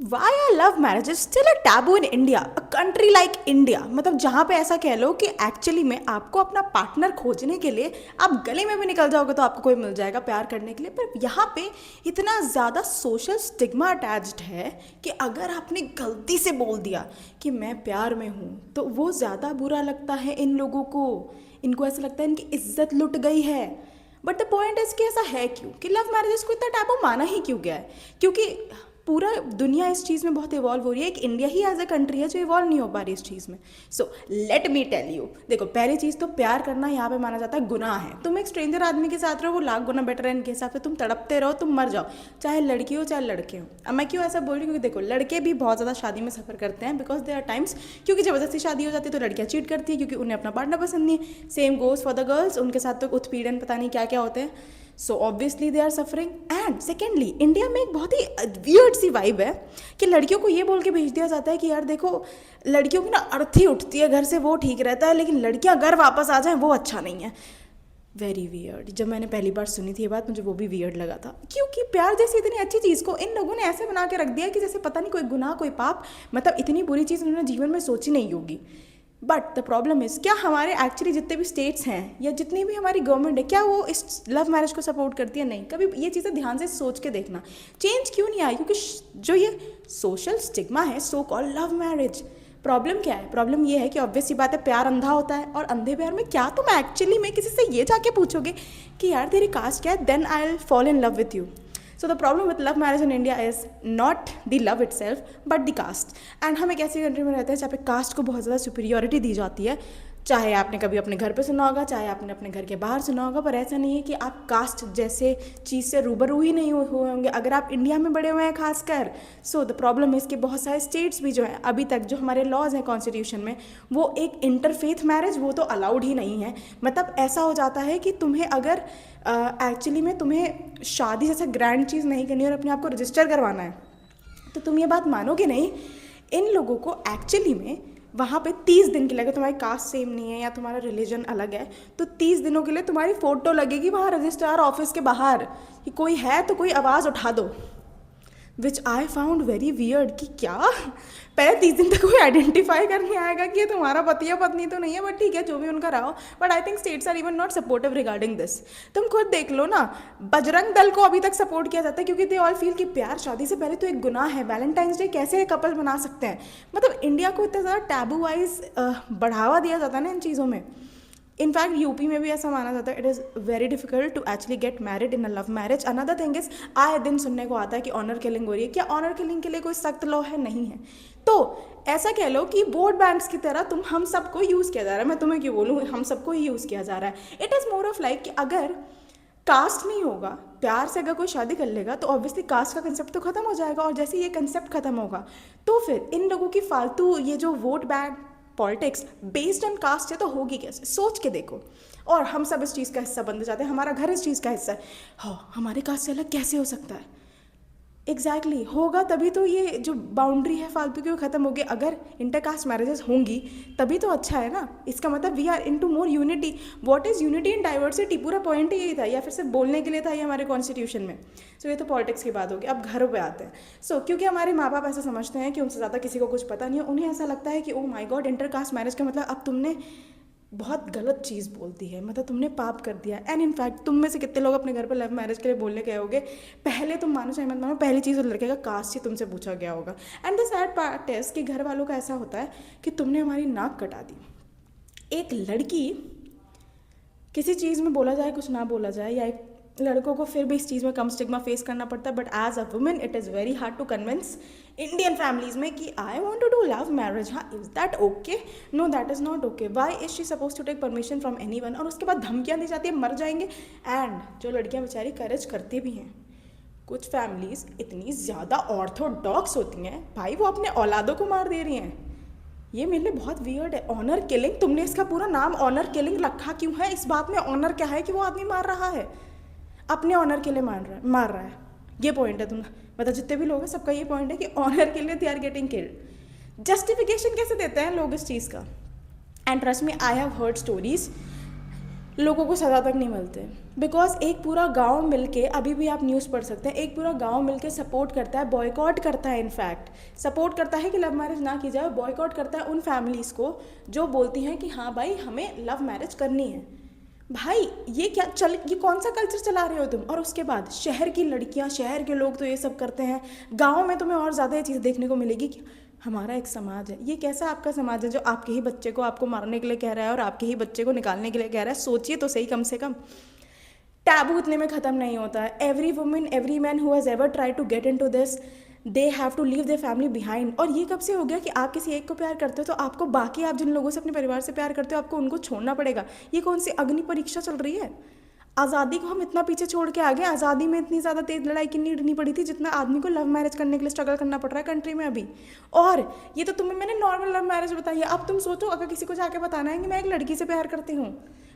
Y are love marriage is still a taboo in India, a country like India. मतलब जहाँ पे ऐसा कह लो कि एक्चुअली में आपको अपना पार्टनर खोजने के लिए आप गली में भी निकल जाओगे तो आपको कोई मिल जाएगा प्यार करने के लिए, पर यहाँ पे इतना ज़्यादा सोशल स्टिग्मा अटैच्ड है कि अगर आपने गलती से बोल दिया कि मैं प्यार में हूँ तो वो ज़्यादा बुरा लगता है इन लोगों को। इनको ऐसा लगता है इनकी इज्जत लुट गई है। बट द पॉइंट इज कि ऐसा है क्यों, कि लव मैरिजेस को इतना टैबू माना ही क्यों गया है? क्योंकि पूरा दुनिया इस चीज़ में बहुत इवॉल्व हो रही है, एक इंडिया ही एज अ कंट्री है जो इवॉल्व नहीं हो पा रही इस चीज़ में। So let me tell you, देखो पहली चीज़ तो प्यार करना यहाँ पे माना जाता है गुनाह है। तुम एक स्ट्रेंजर आदमी के साथ रहो वो लाख गुना बेटर है इनके हिसाब से, तुम तड़पते रहो तुम मर जाओ, चाहे लड़की हो चाहे लड़के हो। अब मैं क्यों ऐसा बोल रही हूँ, क्योंकि देखो लड़के भी बहुत ज़्यादा शादी में सफ़र करते हैं, बिकॉज देयर आर टाइम्स क्योंकि ज़बरदस्ती शादी हो जाती है तो लड़कियाँ चीट करती है क्योंकि उन्हें अपना पार्टनर पसंद नहीं है। Same goes for the girls, उनके साथ तो उत्पीड़न पता नहीं क्या क्या होते हैं। So obviously they are suffering. And secondly India में एक बहुत ही वियर्ड सी वाइब है कि लड़कियों को ये बोल के भेज दिया जाता है कि यार देखो लड़कियों की ना अर्थी उठती है घर से वो ठीक रहता है, लेकिन लड़कियां घर वापस आ जाएं वो अच्छा नहीं है। Very weird. जब मैंने पहली बार सुनी थी ये बात मुझे वो भी वियर्ड लगा था, क्योंकि प्यार जैसी इतनी अच्छी चीज़ को इन लोगों ने ऐसे बना के रख दिया कि जैसे पता नहीं कोई गुनाह कोई पाप, मतलब इतनी बुरी चीज़ उन्होंने जीवन में सोची नहीं होगी। बट द प्रॉब्लम इज़, क्या हमारे एक्चुअली जितने भी स्टेट्स हैं या जितनी भी हमारी गवर्नमेंट है क्या वो इस लव मैरिज को सपोर्ट करती है? नहीं। कभी ये चीज़ें ध्यान से सोच के देखना, चेंज क्यों नहीं आई? क्योंकि जो ये सोशल स्टिग्मा है so called love marriage, problem क्या है? प्रॉब्लम ये है कि ऑब्वियस सी बात है प्यार अंधा होता है, और अंधे प्यार में क्या तुम एक्चुअली में किसी से ये जाके पूछोगे कि यार तेरी कास्ट क्या है, then I will fall in love with you. So the problem with love marriage in India is not the love itself but the caste. And हम एक ऐसी कंट्री में रहते हैं जहाँ पे कास्ट को बहुत ज़्यादा सुपीरियोरिटी दी जाती है। चाहे आपने कभी अपने घर पे सुना होगा, चाहे आपने अपने घर के बाहर सुना होगा, पर ऐसा नहीं है कि आप कास्ट जैसे चीज़ से रूबरू ही नहीं हुए होंगे अगर आप इंडिया में बड़े हुए हैं खासकर। सो द प्रॉब्लम है कि बहुत सारे स्टेट्स भी जो हैं अभी तक जो हमारे लॉज हैं कॉन्स्टिट्यूशन में, वो एक इंटरफेथ मैरिज वो तो अलाउड ही नहीं है। मतलब ऐसा हो जाता है कि तुम्हें अगर एक्चुअली में तुम्हें शादी जैसा ग्रैंड चीज़ नहीं करनी और अपने आप को रजिस्टर करवाना है तो तुम ये बात मानोगे नहीं, इन लोगों को एक्चुअली में वहाँ पे 30 दिन के लिए, अगर तुम्हारी कास्ट सेम नहीं है या तुम्हारा रिलीजन अलग है तो 30 दिनों के लिए तुम्हारी फ़ोटो लगेगी वहाँ रजिस्ट्रार ऑफिस के बाहर कि कोई है तो कोई आवाज़ उठा दो। विच आई फाउंड वेरी वियर्ड कि क्या पहले 30 दिन तक कोई आइडेंटिफाई करने आएगा कि ये तुम्हारा पति या पत्नी तो नहीं है, बट ठीक है जो भी उनका रहा हो। But I think states are even not supportive regarding this. तुम खुद देख लो ना, बजरंग दल को अभी तक सपोर्ट किया जाता है क्योंकि दे ऑल फील कि प्यार शादी से पहले तो एक गुनाह है, वैलेंटाइंस डे कैसे कपल बना सकते हैं। मतलब इंडिया को इतना ज़्यादा टैबू वाइज बढ़ावा दिया जाता है ना इन चीज़ों में। इनफैक्ट यूपी में भी ऐसा माना जाता है it is very difficult to actually get married in a love marriage. Another thing is, आए दिन सुनने को आता है कि ऑनर किलिंग हो रही है। क्या ऑनर किलिंग के लिए कोई सख्त लॉ है? नहीं है। तो ऐसा कह लो कि वोट बैंक्स की तरह तुम हम सबको यूज़ किया जा रहा है। मैं तुम्हें क्यों बोलूँ, हम सबको ही यूज़ किया जा रहा है। It is more of like कि अगर कास्ट नहीं होगा, प्यार से अगर कोई शादी कर लेगा तो ऑब्वियसली कास्ट का कंसेप्ट तो खत्म हो जाएगा, और जैसे ये कंसेप्ट खत्म होगा तो फिर इन लोगों की फालतू ये जो vote bank politics based on caste है तो होगी कैसे? सोच के देखो। और हम सब इस चीज़ का हिस्सा बनते जाते हैं, हमारा घर इस चीज़ का हिस्सा है। हाँ, हमारे कास्ट से अलग कैसे हो सकता है? एग्जैक्टली होगा तभी तो ये जो बाउंड्री है फालतू की वो खत्म होगी। अगर इंटरकास्ट मैरिजेस होंगी तभी तो अच्छा है ना। इसका मतलब we are into more unity. What is unity in diversity? पूरा पॉइंट ही यही था, या फिर सिर्फ बोलने के लिए था ये हमारे कॉन्स्टिट्यूशन में। सो ये तो पॉलिटिक्स की बात होगी। अब घरों पे आते हैं। क्योंकि हमारे माँ बाप ऐसा समझते हैं कि उनसे ज़्यादा किसी को कुछ पता नहीं है, उन्हें ऐसा लगता है कि ओ माई गॉड इंटरकास्ट मैरिज का मतलब अब तुमने बहुत गलत चीज़ बोल दी है, मतलब तुमने पाप कर दिया। एंड इनफैक्ट तुम में से कितने लोग अपने घर पर लव मैरिज के लिए बोलने गए होगे, पहले तुम मानो चाहे मत मानो पहली चीज़ उस लड़के का कास्ट ही तुमसे पूछा गया होगा। And the sad part is कि घर वालों का ऐसा होता है कि तुमने हमारी नाक कटा दी। एक लड़की किसी चीज़ में बोला जाए कुछ ना बोला जाए, या एक लड़कों को फिर भी इस चीज़ में कम स्टिग्मा फेस करना पड़ता है, but as a women it is very hard to convince Indian families में कि I want to do love marriage. हाँ, is that okay? No, that is not okay. Why is she suppose to take permission from anyone? और उसके बाद धमकियाँ दी जाती है मर जाएंगे। एंड जो लड़कियाँ बेचारी करेज करती भी हैं, कुछ फैमिलीज इतनी ज़्यादा ऑर्थोडॉक्स होती हैं भाई, वो अपने औलादों को मार दे रही हैं। ये मेरे लिए बहुत वियर्ड है। ऑनर किलिंग, तुमने इसका पूरा नाम ऑनर किलिंग रखा क्यों है? इस बात में ऑनर क्या है कि वो आदमी मार रहा है, अपने ऑनर के लिए मार रहा है। ये पॉइंट है। तुम मतलब जितने भी लोग हैं सबका ये पॉइंट है कि ऑनर के लिए they are getting killed. Justification कैसे देते हैं लोग इस चीज़ का? And trust me, I have heard stories लोगों को सज़ा तक नहीं मिलते। बिकॉज एक पूरा गांव मिलके, अभी भी आप न्यूज़ पढ़ सकते हैं, एक पूरा गांव मिलके सपोर्ट करता है, बॉयकॉट करता है, इनफैक्ट सपोर्ट करता है कि लव मैरिज ना की जाए, बॉयकॉट करता है उन फैमिलीज़ को जो बोलती हैं कि हाँ भाई हमें लव मैरिज करनी है। भाई ये क्या ये कौन सा कल्चर चला रहे हो तुम? और उसके बाद शहर की लड़कियां, शहर के लोग तो ये सब करते हैं, गाँव में तुम्हें और ज़्यादा ये चीज़ देखने को मिलेगी कि हमारा एक समाज है। ये कैसा आपका समाज है जो आपके ही बच्चे को आपको मारने के लिए कह रहा है और आपके ही बच्चे को निकालने के लिए कह रहा है? सोचिए तो सही कम से कम। टैबू इतने में ख़त्म नहीं होता है। Every women, every man who has ever try to get into this, they have to leave their family behind. और ये कब से हो गया कि आप किसी एक को प्यार करते हो तो आपको बाकी, आप जिन लोगों से अपने परिवार से प्यार करते हो, आपको उनको छोड़ना पड़ेगा? ये कौन सी अग्नि परीक्षा चल रही है? आज़ादी को हम इतना पीछे छोड़ के आ गए। आज़ादी में इतनी ज़्यादा तेज लड़ाई की नीड नहीं पड़ी थी जितना आदमी को लव मैरिज करने के लिए स्ट्रगल करना पड़ रहा है कंट्री में अभी। और ये तो तुम्हें मैंने नॉर्मल लव मैरिज बताई है। अब तुम सोचो, अगर किसी को जाके बताना है कि मैं एक लड़की से प्यार करती हूँ,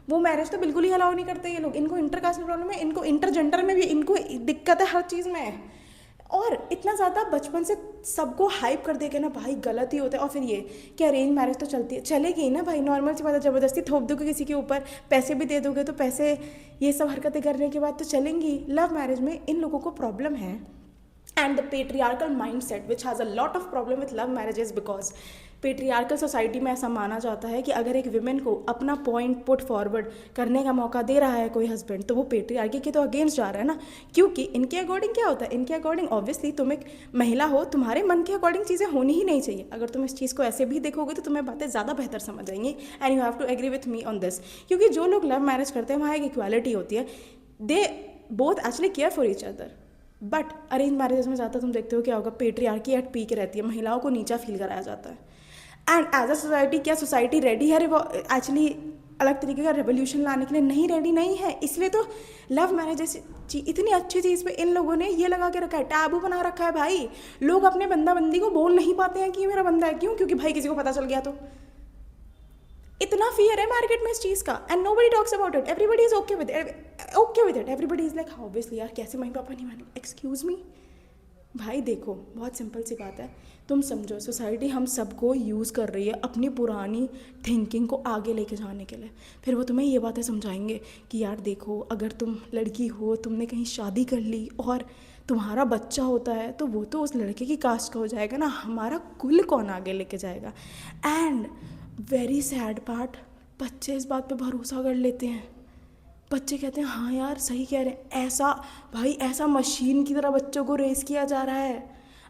वो मैरिज तो बिल्कुल ही अलाउ नहीं करते ये लोग। इनको इंटरकास्ट में प्रॉब्लम है, इनको इंटरजेंडर में भी इनको दिक्कत है, हर चीज़ में। और इतना ज़्यादा बचपन से सबको हाइप कर दे के ना भाई गलत ही होता है। और फिर ये कि अरेंज मैरिज तो चलती है, चलेगी ही ना भाई, नॉर्मल सी बात है। ज़बरदस्ती थोप दोगे किसी के ऊपर, पैसे भी दे दोगे तो पैसे, ये सब हरकतें करने के बाद तो चलेंगी। लव मैरिज में इन लोगों को प्रॉब्लम है। And the patriarchal mind set which has a lot of problem with love marriages, because patriarchal society में ऐसा माना जाता है कि अगर एक विमेन को अपना पॉइंट पुट फॉरवर्ड करने का मौका दे रहा है कोई हस्बैंड, तो वो पेट्रियार्की के तो अगेंस्ट जा रहा है ना। क्योंकि इनके अकॉर्डिंग क्या होता है, इनके अकॉर्डिंग ऑब्वियसली तुम एक महिला हो, तुम्हारे मन के अकॉर्डिंग चीज़ें होनी ही नहीं चाहिए। अगर तुम इस चीज़ को ऐसे भी देखोगे तो तुम्हें बातें ज़्यादा बेहतर समझ आएंगी। And you have to agree with me on this. क्योंकि जो लोग लव मैरिज करते हैं वहाँ एक इक्वालिटी होती है, they both actually care for each other. But arrange marriages में ज़्यादा तुम देखते हो क्या होगा, पेट्रियार्की एट पीक रहती है, महिलाओं को नीचा फील कराया जाता है। एंड एज अ सोसाइटी, क्या सोसाइटी रेडी है एक्चुअली अलग तरीके का रेवोल्यूशन लाने के लिए? नहीं, रेडी नहीं है। इसलिए तो लव मैरिज जैसी इतनी अच्छी चीज़ पे इन लोगों ने ये लगा के रखा है, टैबू बना रखा है। भाई लोग अपने बंदा बंदी को बोल नहीं पाते हैं कि ये मेरा बंदा है। क्यों? क्योंकि भाई किसी को पता चल गया तो इतना फियर है मार्केट में इस चीज़ का। And nobody talks about it, everybody is okay with it, everybody is like obviously यार, कैसे मम्मी पापा नहीं माने? एक्सक्यूज मी भाई, देखो बहुत सिंपल सी बात है। तुम समझो, सोसाइटी हम सबको यूज़ कर रही है अपनी पुरानी थिंकिंग को आगे लेके जाने के लिए। फिर वो तुम्हें ये बातें समझाएंगे कि यार देखो, अगर तुम लड़की हो, तुमने कहीं शादी कर ली और तुम्हारा बच्चा होता है तो वो तो उस लड़के की कास्ट का हो जाएगा ना, हमारा कुल कौन आगे लेके जाएगा? एंड वेरी सैड पार्ट, बच्चे इस बात पे भरोसा कर लेते हैं। बच्चे कहते हैं हाँ यार सही कह रहे हैं। ऐसा भाई, ऐसा मशीन की तरह बच्चों को रेस किया जा रहा है।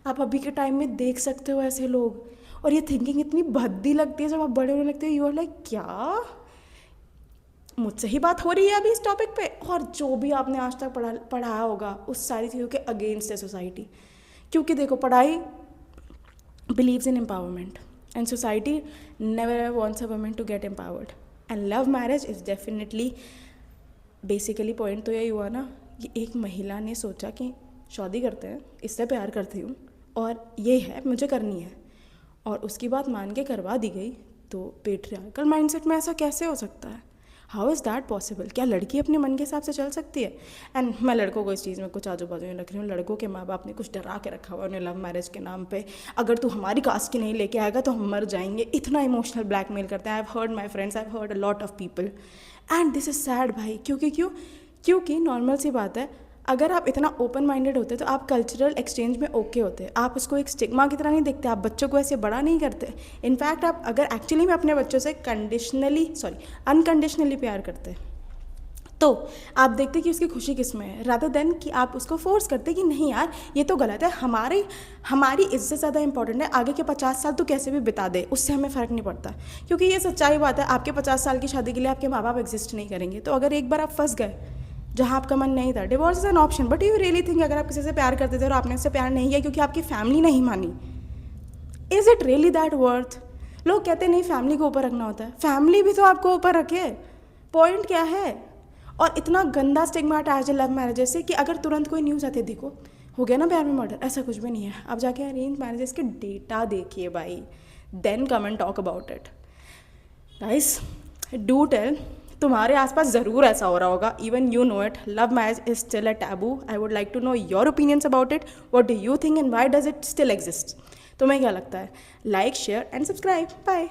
आप अभी के टाइम में देख सकते हो ऐसे लोग। और ये थिंकिंग इतनी भद्दी लगती है जब आप बड़े होने लगते हो। यू आर लाइक क्या मुझसे ही बात हो रही है अभी इस टॉपिक पे? और जो भी आपने आज तक पढ़ाया होगा उस सारी चीज़ों के अगेंस्ट है सोसाइटी। क्योंकि देखो, पढ़ाई believes in empowerment and society never wants a woman to get empowered. And love marriage is definitely, basically point तो यही हुआ ना कि एक महिला ने सोचा कि शादी करते हैं, इससे प्यार करती हूँ और ये है मुझे करनी है, और उसकी बात मान के करवा दी गई। तो पेट्रियार्कल माइंडसेट में ऐसा कैसे हो सकता है? How is that possible? क्या लड़की अपने मन के हिसाब से चल सकती है? एंड मैं लड़कों को इस चीज़ में कुछ आजू बाजू नहीं रख रही हूँ। लड़कों के माँ बाप ने कुछ डरा के रखा हुआ उन्हें लव मैरिज के नाम पे, अगर तू हमारी कास्ट की नहीं लेके आएगा तो हम मर जाएंगे। इतना इमोशनल ब्लैकमेल करते हैं। आई have heard my friends, I have heard a lot of people and this is sad भाई। क्योंकि नॉर्मल सी बात है, अगर आप इतना ओपन माइंडेड होते तो आप कल्चरल एक्सचेंज में ओके होते। आप उसको एक स्टिग्मा की तरह नहीं देखते, आप बच्चों को ऐसे बड़ा नहीं करते। इनफैक्ट आप अगर एक्चुअली में अपने बच्चों से अनकंडीशनली प्यार करते तो आप देखते कि उसकी खुशी किस में है, रादर देन कि आप उसको फोर्स करते कि नहीं यार ये तो गलत है, हमारी इज्जत ज़्यादा इंपॉर्टेंट है, आगे के 50 साल तो कैसे भी बिता दे उससे हमें फ़र्क नहीं पड़ता। क्योंकि ये सच्चाई बात है, आपके 50 साल की शादी के लिए आपके माँ बाप एग्जिस्ट नहीं करेंगे। तो अगर एक बार आप फंस गए जहाँ आपका मन नहीं था, divorce is an option. But you really think अगर आप किसी से प्यार करते थे और आपने उससे प्यार नहीं किया क्योंकि आपकी फैमिली नहीं मानी, is it really that worth? लोग कहते नहीं फैमिली को ऊपर रखना होता है, फैमिली भी तो आपको ऊपर रखे। पॉइंट क्या है? और इतना गंदा स्टिग्मा अटैच है लव मैरिजेस से कि अगर तुरंत कोई न्यूज़ आती है, देखो हो गया ना प्यार में मर्डर, ऐसा कुछ भी नहीं है। आप जाके अरेंज मैरिजेस के डेटा देखिए भाई, then come and talk about it. Guys do tell, तुम्हारे आसपास ज़रूर ऐसा हो रहा होगा, even you know it. Love marriage is still a taboo. I would like to know your opinions about it. What do you think and why does it still exist? तुम्हें क्या लगता है? Like, share and subscribe. Bye.